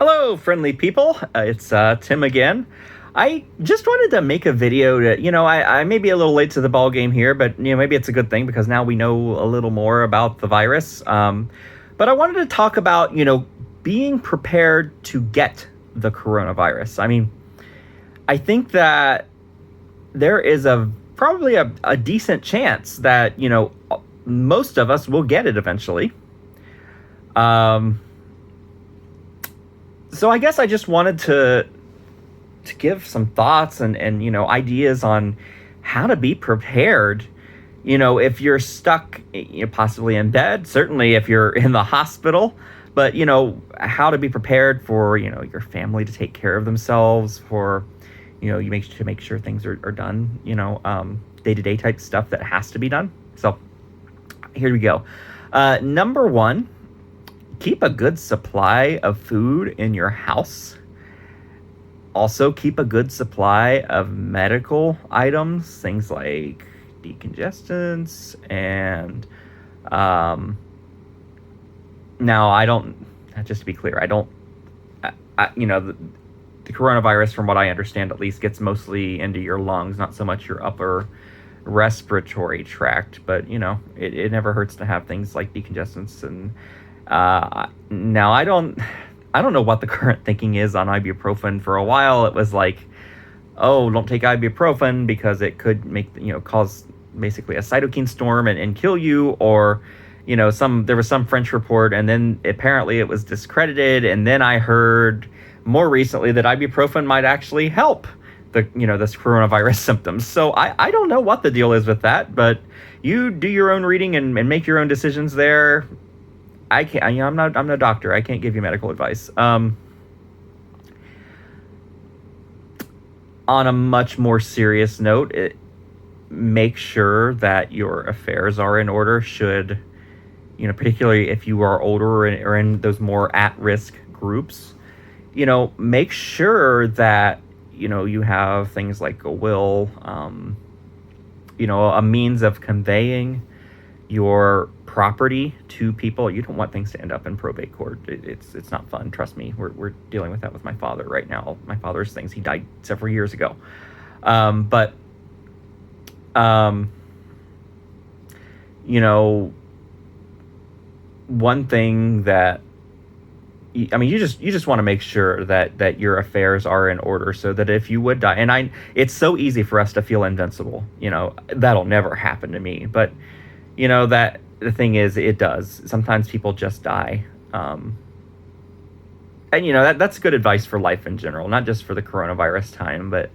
Hello, friendly people. It's Tim again. I just wanted to make a video to, I may be a little late to the ball game here, but, maybe it's a good thing because now we know a little more about the virus. But I wanted to talk about, being prepared to get the coronavirus. I mean, I think that there is probably a decent chance that, most of us will get it eventually. So I guess I just wanted to give some thoughts and ideas on how to be prepared. If you're stuck, possibly in bed, certainly if you're in the hospital, but how to be prepared for your family to take care of themselves, for you make sure things are done, day-to-day type stuff that has to be done. So here we go. Number one, keep a good supply of food in your house. Also, keep a good supply of medical items, things like decongestants and now I don't, just to be clear, I don't, the coronavirus, from what I understand at least, gets mostly into your lungs, not so much your upper respiratory tract, but it never hurts to have things like decongestants. And now I don't know what the current thinking is on ibuprofen. For a while it was like, oh, don't take ibuprofen because it could cause basically a cytokine storm and kill you, or there was some French report, and then apparently it was discredited, and then I heard more recently that ibuprofen might actually help this coronavirus symptoms. So I don't know what the deal is with that, but you do your own reading and make your own decisions there. I can't. I'm no doctor. I can't give you medical advice. On a much more serious note, make sure that your affairs are in order. Should particularly if you are older or in those more at-risk groups, make sure that you have things like a will, a means of conveying your property to people. You don't want things to end up in probate court. It's not fun. Trust me. We're dealing with that with my father right now. My father's things. He died several years ago. One thing that you just want to make sure that your affairs are in order, so that if you would die, and it's so easy for us to feel invincible. That'll never happen to me, but that the thing is, it does. Sometimes people just die. And that's good advice for life in general, not just for the coronavirus time, but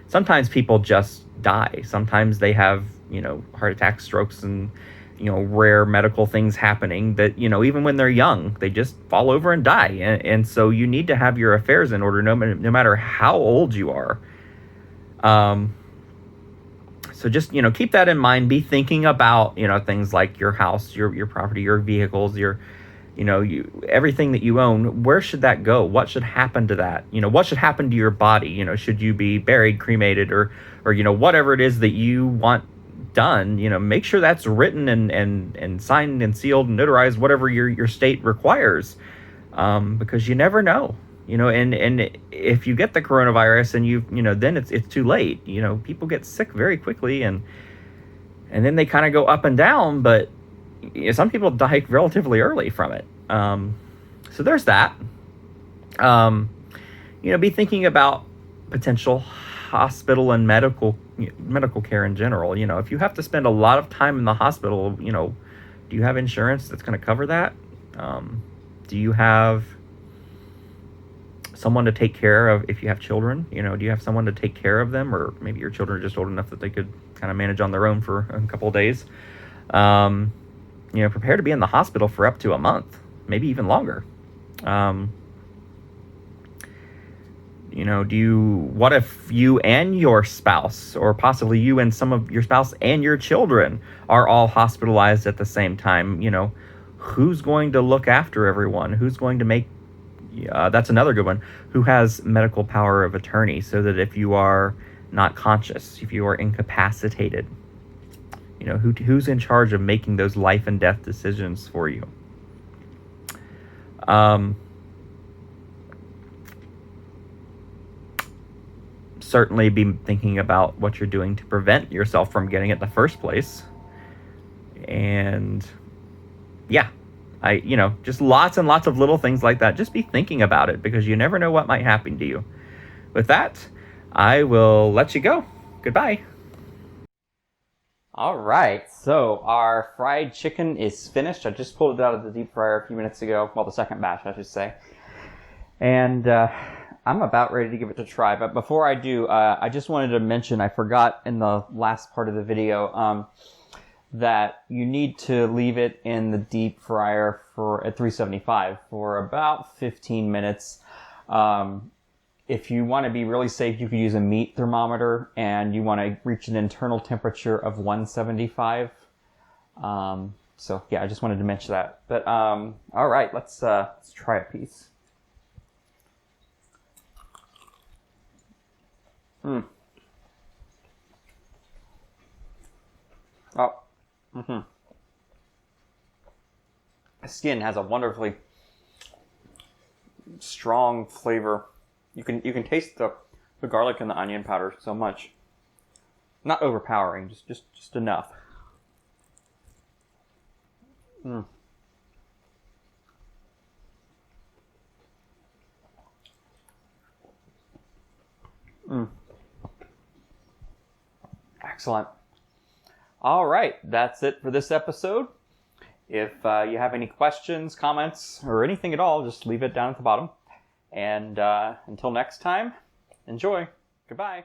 sometimes people just die. Sometimes they have, heart attacks, strokes, and, rare medical things happening that, even when they're young, they just fall over and die. And so you need to have your affairs in order, no matter how old you are. So just, keep that in mind. Be thinking about, things like your house, your property, your vehicles, your, everything that you own. Where should that go? What should happen to that? What should happen to your body? Should you be buried, cremated, or whatever it is that you want done, make sure that's written and signed and sealed and notarized, whatever your state requires, because you never know. And if you get the coronavirus and then it's too late. People get sick very quickly, and then they kind of go up and down, but some people die relatively early from it. So there's that. Be thinking about potential hospital and medical care in general. If you have to spend a lot of time in the hospital, do you have insurance that's going to cover that? Do you have someone to take care of if you have children? Do you have someone to take care of them, or maybe your children are just old enough that they could kind of manage on their own for a couple of days? Prepare to be in the hospital for up to a month, maybe even longer. What if you and your spouse, or possibly you and some of your spouse and your children, are all hospitalized at the same time? Who's going to look after everyone? Who's going to make, that's another good one, who has medical power of attorney, so that if you are not conscious, if you are incapacitated, who's in charge of making those life and death decisions for you? certainly be thinking about what you're doing to prevent yourself from getting it in the first place. And yeah, just lots and lots of little things like that. Just be thinking about it, because you never know what might happen to you. With that, I will let you go. Goodbye. All right, so our fried chicken is finished. I just pulled it out of the deep fryer a few minutes ago. Well, the second batch, I should say. And I'm about ready to give it a try. But before I do, I just wanted to mention, I forgot in the last part of the video, that you need to leave it in the deep fryer at 375 for about 15 minutes. If you want to be really safe, you could use a meat thermometer, and you want to reach an internal temperature of 175. So yeah, I just wanted to mention that. But all right, let's try a piece. Oh. The skin has a wonderfully strong flavor. You can taste the garlic and the onion powder so much. Not overpowering, just enough. Excellent. All right, that's it for this episode. If you have any questions, comments, or anything at all, just leave it down at the bottom. And until next time, enjoy. Goodbye.